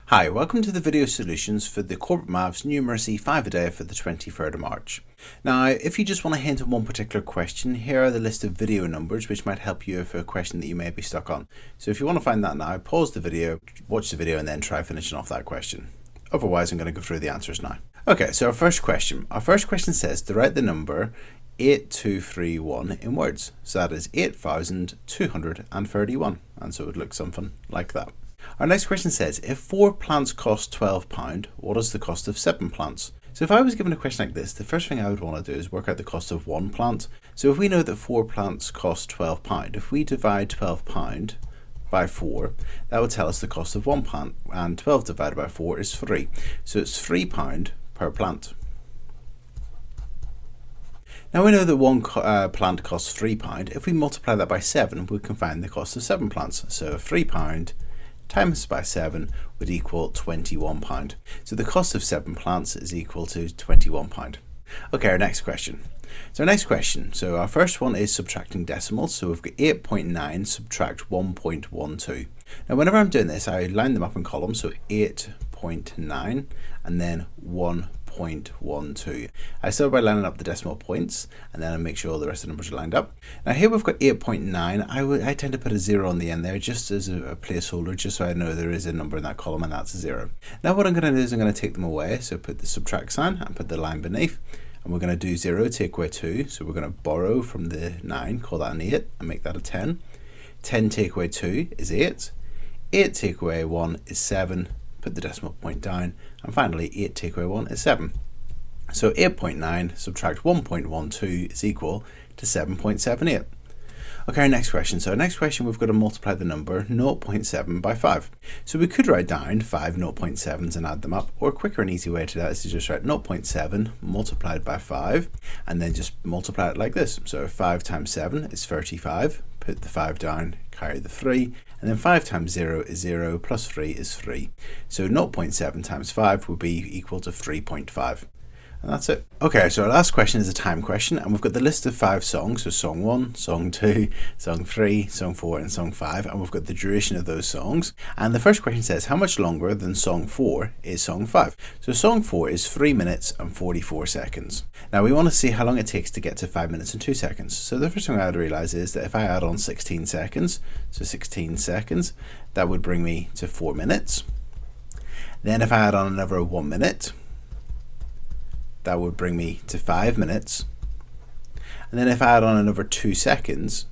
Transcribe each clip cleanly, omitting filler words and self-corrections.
Hi, welcome to the video solutions for the Corbettmaths Numeracy 5-a-day for the 23rd of March. Now, if you just want a hint on one particular question, here are the list of video numbers which might help you for a question that you may be stuck on. So if you want to find that now, pause the video, watch the video and then try finishing off that question. Otherwise, I'm going to go through the answers now. Okay, so our first question says to write the number 8231 in words. So that is 8,231, and so it would look something like that. Our next question says, if 4 plants cost £12, what is the cost of 7 plants? So if I was given a question like this, the first thing I would want to do is work out the cost of 1 plant. So if we know that 4 plants cost £12, if we divide £12 by 4, that would tell us the cost of 1 plant, and 12 divided by 4 is 3. So it's £3 per plant. Now we know that 1 plant costs £3. If we multiply that by 7, we can find the cost of 7 plants. So £3 times by 7 would equal £21. So the cost of 7 plants is equal to £21. Okay, our next question. So our first one is subtracting decimals. So we've got 8.9 subtract 1.12. Now whenever I'm doing this, I line them up in columns. So 8.9 and then 1.12. I start by lining up the decimal points and then I make sure all the rest of the numbers are lined up. Now here we've got 8.9. I tend to put a 0 on the end there just as a placeholder, just so I know there is a number in that column and that's a 0. Now what I'm going to do is I'm going to take them away. So put the subtract sign and put the line beneath. And we're going to do 0, take away 2. So we're going to borrow from the 9, call that an 8 and make that a 10. 10 take away 2 is 8. 8 take away 1 is 7. Put the decimal point down, and finally 8 take away 1 is 7. So 8.9 subtract 1.12 is equal to 7.78. Okay, our next question. So our next question, we've got to multiply the number 0.7 by 5. So we could write down 5 0.7s and add them up, or a quicker and easy way to that is to just write 0.7 multiplied by 5 and then just multiply it like this. So 5 times 7 is 35. Put the 5 down, carry the 3, and then 5 times 0 is 0 plus 3 is 3. So 0.7 times 5 will be equal to 3.5. And that's it. Okay, so our last question is a time question, and we've got the list of 5 songs. So song 1, song 2, song 3, song 4, and song 5, and we've got the duration of those songs. And the first question says, how much longer than song 4 is song 5? So song 4 is 3 minutes and 44 seconds. Now we want to see how long it takes to get to 5 minutes and 2 seconds. So the first thing I would realize is that if I add on 16 seconds, so 16 seconds, that would bring me to 4 minutes. Then if I add on another 1 minute, that would bring me to 5 minutes. And then if I add on another 2 seconds,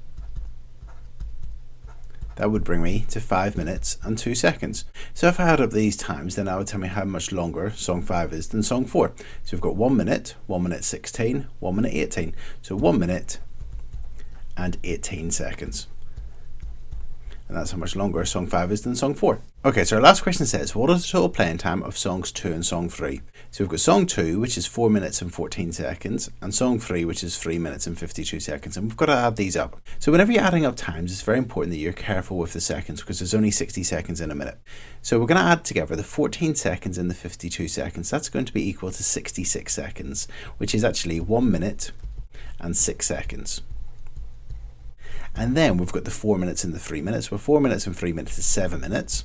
that would bring me to 5 minutes and 2 seconds. So if I add up these times, then that would tell me how much longer song 5 is than song 4. So we've got 1 minute, 1 minute 16, 1 minute 18. So 1 minute and 18 seconds. And that's how much longer song 5 is than song 4. Okay, so our last question says, what is the total playing time of songs 2 and song 3? So we've got song 2, which is 4 minutes and 14 seconds, and song 3, which is 3 minutes and 52 seconds, and we've got to add these up. So whenever you're adding up times, it's very important that you're careful with the seconds, because there's only 60 seconds in a minute. So we're going to add together the 14 seconds and the 52 seconds. That's going to be equal to 66 seconds, which is actually 1 minute and 6 seconds. And then we've got the 4 minutes and the 3 minutes. Well, 4 minutes and 3 minutes is 7 minutes.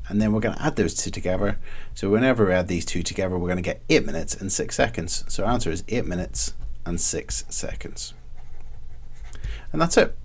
And then we're going to add those two together. So whenever we add these two together, we're going to get 8 minutes and 6 seconds. So our answer is 8 minutes and 6 seconds. And that's it.